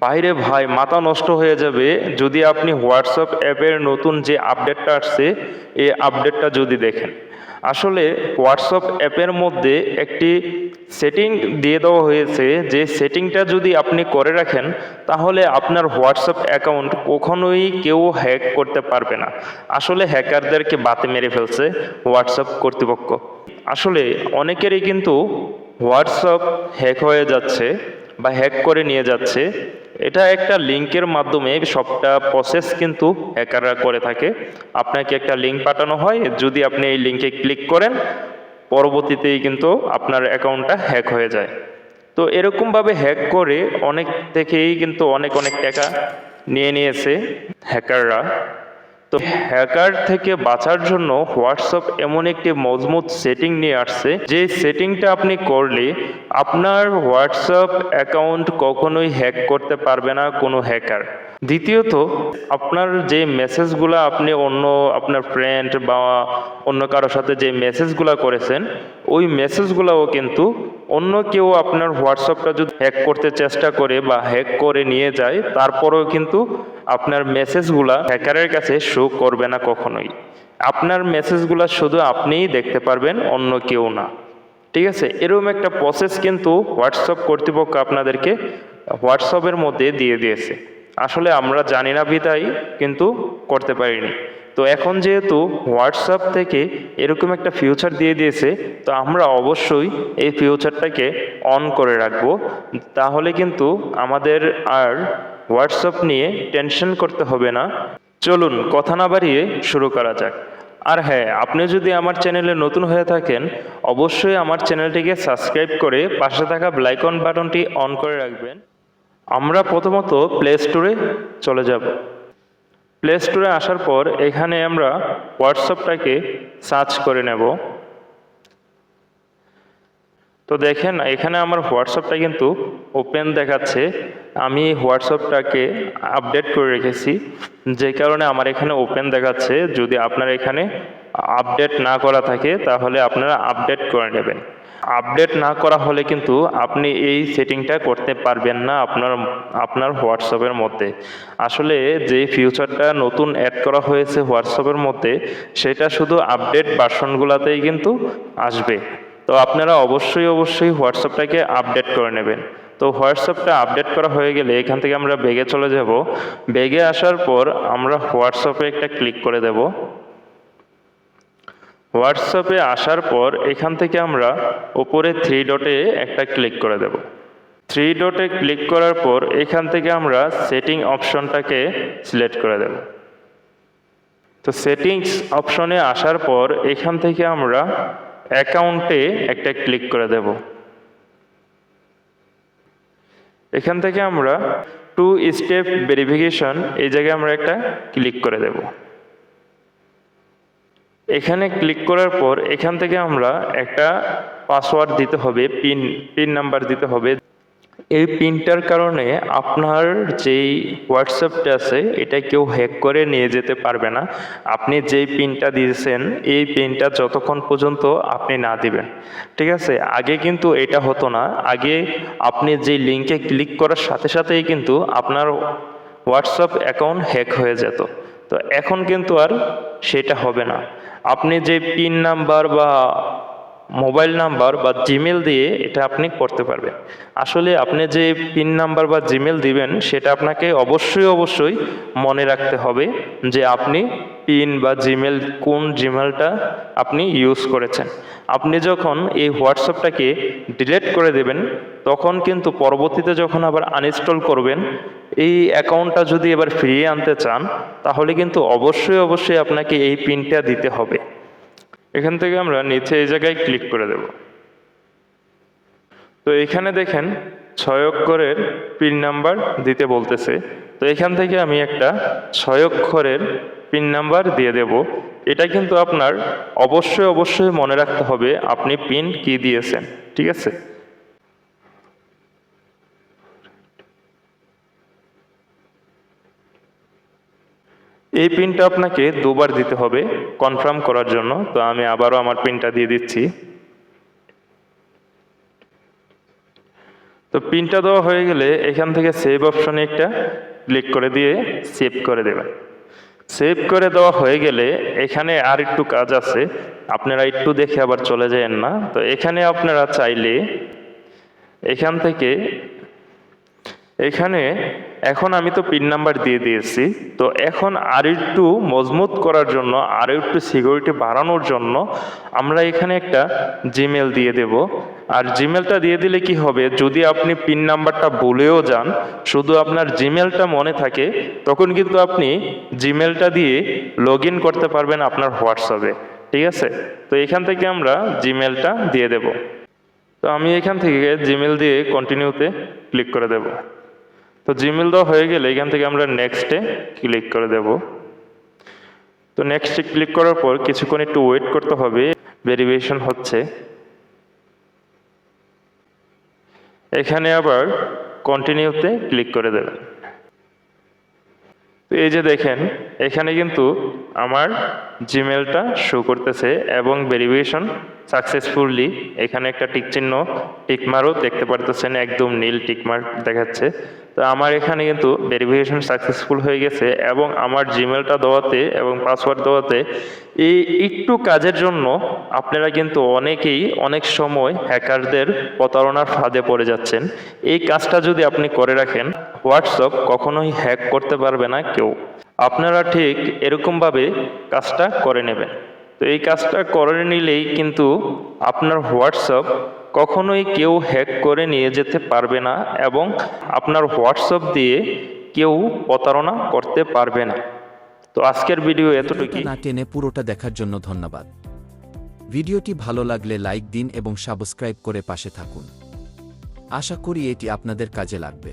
বাইরে ভাই মাথা নষ্ট হয়ে যাবে যদি আপনি হোয়াটসঅ্যাপ অ্যাপের নতুন যে আপডেটটা আসছে এই আপডেটটা যদি দেখেন। আসলে হোয়াটসঅ্যাপ অ্যাপের মধ্যে একটি সেটিং দিয়ে দেওয়া হয়েছে, যে সেটিংটা যদি আপনি করে রাখেন তাহলে আপনার হোয়াটসঅ্যাপ অ্যাকাউন্ট কখনোই কেউ হ্যাক করতে পারবে না। আসলে হ্যাকারদেরকে বাতে মেরে ফেলছে হোয়াটসঅ্যাপ কর্তৃপক্ষ। আসলে অনেকেরই কিন্তু হোয়াটসঅ্যাপ হ্যাক হয়ে যাচ্ছে বা হ্যাক করে নিয়ে যাচ্ছে। এটা একটা লিঙ্কের মাধ্যমে সবটা প্রসেস কিন্তু হ্যাকাররা করে থাকে। আপনাকে একটা লিঙ্ক পাঠানো হয়, যদি আপনি এই লিঙ্কে ক্লিক করেন পরবর্তীতেই কিন্তু আপনার অ্যাকাউন্টটা হ্যাক হয়ে যায়। তো এরকমভাবে হ্যাক করে অনেক থেকেই কিন্তু অনেক অনেক টাকা নিয়ে নিয়েছে হ্যাকাররা। তো হ্যাকার থেকে বাঁচার জন্য হোয়াটসঅ্যাপ এমন একটি মজবুত সেটিং নিয়ে আসছে, যে সেটিংটা আপনি করলে আপনার হোয়াটসঅ্যাপ অ্যাকাউন্ট কখনোই হ্যাক করতে পারবে না কোনো হ্যাকার। দ্বিতীয়ত, আপনার যে মেসেজগুলো আপনি অন্য আপনার ফ্রেন্ড বা অন্য কারোর সাথে যে মেসেজগুলো করেছেন ওই মেসেজগুলোও কিন্তু অন্য কেউ আপনার হোয়াটসঅ্যাপটা যদি হ্যাক করতে চেষ্টা করে বা হ্যাক করে নিয়ে যায় তারপরেও কিন্তু আপনার মেসেজগুলা হ্যাকারের কাছে শো করবে না কখনোই। আপনার মেসেজগুলো শুধু আপনিই দেখতে পারবেন, অন্য কেউ না। ঠিক আছে, এরকম একটা প্রসেস কিন্তু হোয়াটসঅ্যাপ কর্তৃপক্ষ আপনাদেরকে হোয়াটসঅ্যাপের মধ্যে দিয়ে দিয়েছে। আসলে আমরা জানি না বিধায় কিন্তু করতে পারিনি। তো এখন যেহেতু হোয়াটসঅ্যাপ থেকে এরকম একটা ফিউচার দিয়ে দিয়েছে, তো আমরা অবশ্যই এই ফিউচারটাকে অন করে রাখবো। তাহলে কিন্তু আমাদের আর হোয়াটসঅ্যাপ নিয়ে টেনশন করতে হবে না। চলুন কথা না বাড়িয়ে শুরু করা যাক। আর হ্যাঁ, আপনি যদি আমার চ্যানেলে নতুন হয়ে থাকেন অবশ্যই আমার চ্যানেলটিকে সাবস্ক্রাইব করে পাশে থাকা বেল আইকন বাটনটি অন করে রাখবেন। আমরা প্রথমত প্লে স্টোরে চলে যাব। প্লে স্টোরে আসার পর এখানে আমরা হোয়াটসঅ্যাপটাকে সার্চ করে নেব। তো দেখেন এখানে আমার হোয়াটসঅ্যাপটা কিন্তু ওপেন দেখাচ্ছে। আমি হোয়াটসঅ্যাপটাকে আপডেট করে রেখেছি, যে কারণে আমার এখানে ওপেন দেখাচ্ছে। যদি আপনার এখানে আপডেট না করা থাকে তাহলে আপনারা আপডেট করে নেবেন। আপডেট না করা হলে কিন্তু আপনি এই সেটিংটা করতে পারবেন না আপনার হোয়াটসঅ্যাপের মধ্যে। আসলে যে ফিউচারটা নতুন অ্যাড করা হয়েছে হোয়াটসঅ্যাপের মধ্যে সেটা শুধু আপডেট ভার্সনগুলোতেই কিন্তু আসবে। তো আপনারা অবশ্যই হোয়াটসঅ্যাপটাকে আপডেট করে নেবেন। তো হোয়াটসঅ্যাপটা আপডেট করা হয়ে গেলে এখান থেকে আমরা ব্যাগে চলে যাব। ব্যাগে আসার পর আমরা হোয়াটসঅ্যাপে একটা ক্লিক করে দেব। হোয়াটসঅ্যাপে আসার পর এখান থেকে আমরা উপরে থ্রি ডটে একটা ক্লিক করে দেব। থ্রি ডটে ক্লিক করার পর এখান থেকে আমরা সেটিং অপশনটাকে সিলেক্ট করে দেব। তো সেটিংস অপশনে আসার পর এখান থেকে আমরা অ্যাকাউন্টে একটা ক্লিক করে দেব। এখান থেকে আমরা 2 স্টেপ ভেরিফিকেশন এই জায়গায় আমরা একটা ক্লিক করে দেব। এখানে ক্লিক করার পর এখান থেকে আমরা একটা পাসওয়ার্ড দিতে হবে, পিন নাম্বার দিতে হবে। এই পিনটার কারণে আপনার যেই হোয়াটসঅ্যাপটা আছে এটা কেউ হ্যাক করে নিয়ে যেতে পারবে না। আপনি যেই পিনটা দিয়েছেন এই পিনটা যতক্ষণ পর্যন্ত আপনি না দিবেন। ঠিক আছে, আগে কিন্তু এটা হতো না। আগে আপনি যেই লিঙ্কে ক্লিক করার সাথে সাথেই কিন্তু আপনার হোয়াটসঅ্যাপ অ্যাকাউন্ট হ্যাক হয়ে যেত। তো এখন কিন্তু আর সেটা হবে না। আপনি যে পিন নাম্বার বা মোবাইল নাম্বার বা জিমেল দিয়ে এটা আপনি করতে পারবেন। আসলে আপনি যে পিন নাম্বার বা জিমেল দিবেন সেটা আপনাকে অবশ্যই মনে রাখতে হবে যে আপনি পিন বা জিমেল কোন জিমেলটা আপনি ইউজ করেছেন। আপনি যখন এই হোয়াটসঅ্যাপটাকে ডিলিট করে দেবেন তখন কিন্তু পরবর্তীতে যখন আবার আনইনস্টল করবেন এই অ্যাকাউন্টটা যদি এবার ফিরিয়ে আনতে চান তাহলে কিন্তু অবশ্যই আপনাকে এই পিনটা দিতে হবে। এখান থেকে আমরা নিচে এই জায়গায় ক্লিক করে দেব। তো এখানে দেখেন 6 অক্ষরের পিন নাম্বার দিতে বলতেছে। তো এখান থেকে আমি একটা 6 অক্ষরের পিন নাম্বার দিয়ে দেব। এটা কিন্তু আপনার অবশ্যই মনে রাখতে হবে আপনি পিন কি দিয়েছেন। ঠিক আছে, এই পিনটা আপনাকে দুবার দিতে হবে কনফার্ম করার জন্য। তো আমি আবারও আমার পিনটা দিয়ে দিচ্ছি। তো তো পিনটা দেওয়া হয়ে গেলে এখান থেকে সেভ অপশনে একটা ক্লিক করে দিয়ে সেভ করে দেবেন। সেভ করে দেওয়া হয়ে গেলে এখানে আর একটু কাজ আছে, আপনারা একটু দেখে আবার চলে যাবেন না। তো এখানে আপনারা চাইলে এখান থেকে এখানে এখন আমি তো পিন নাম্বার দিয়ে দিয়েছি, তো এখন আর একটু মজবুত করার জন্য, আর একটু সিকিউরিটি বাড়ানোর জন্য আমরা এখানে একটা জিমেল দিয়ে দেব। আর জিমেলটা দিয়ে দিলে কি হবে, যদি আপনি পিন নাম্বারটা ভুলেও যান, শুধু আপনার জিমেলটা মনে থাকে, তখন কিন্তু আপনি জিমেলটা দিয়ে লগ ইন করতে পারবেন আপনার হোয়াটসঅ্যাপে। ঠিক আছে, তো এখান থেকে আমরা জিমেলটা দিয়ে দেব। তো আমি এখান থেকে জিমেল দিয়ে কন্টিনিউতে ক্লিক করে দেব। তো জিমেল দেওয়া হয়ে গেলে এখান থেকে আমরা নেক্সটে ক্লিক করে দেব। তো নেক্সটে ক্লিক করার পর কিছুক্ষণ একটু ওয়েট করতে হবে, ভেরিফিকেশন হচ্ছে। এখানে আবার কন্টিনিউতে ক্লিক করে দেবেন। তো এই যে দেখেন এখানে কিন্তু আমার জিমেলটা শো করতেছে এবং ভেরিফিকেশন সাকসেসফুলি, এখানে একটা টিক চিহ্ন টিকমারও দেখতে পারতেছেন, একদম নীল টিকমার্ক দেখাচ্ছে। তো আমার এখানে কিন্তু ভেরিফিকেশন সাকসেসফুল হয়ে গেছে এবং আমার জিমেলটা দেওয়াতে এবং পাসওয়ার্ড দেওয়াতে এই একটু কাজের জন্য আপনারা কিন্তু অনেকেই অনেক সময় হ্যাকারদের প্রতারণার ফাঁদে পড়ে যাচ্ছেন। এই কাজটা যদি আপনি করে রাখেন, হোয়াটসঅ্যাপ কখনোই হ্যাক করতে পারবে না কেউ। আপনারা ঠিক এরকমভাবে কাজটা করে নেবেন। তো এই কাজটা করে নিলেই কিন্তু আপনার হোয়াটসঅ্যাপ কখনোই কেউ হ্যাক করে নিয়ে যেতে পারবে না এবং আপনার হোয়াটসঅ্যাপ দিয়ে কেউ প্রতারণা করতে পারবে না। তো আজকের ভিডিও এতটুকুই। না টেনে পুরোটা দেখার জন্য ধন্যবাদ। ভিডিওটি ভালো লাগলে লাইক দিন এবং সাবস্ক্রাইব করে পাশে থাকুন। আশা করি এটি আপনাদের কাজে লাগবে।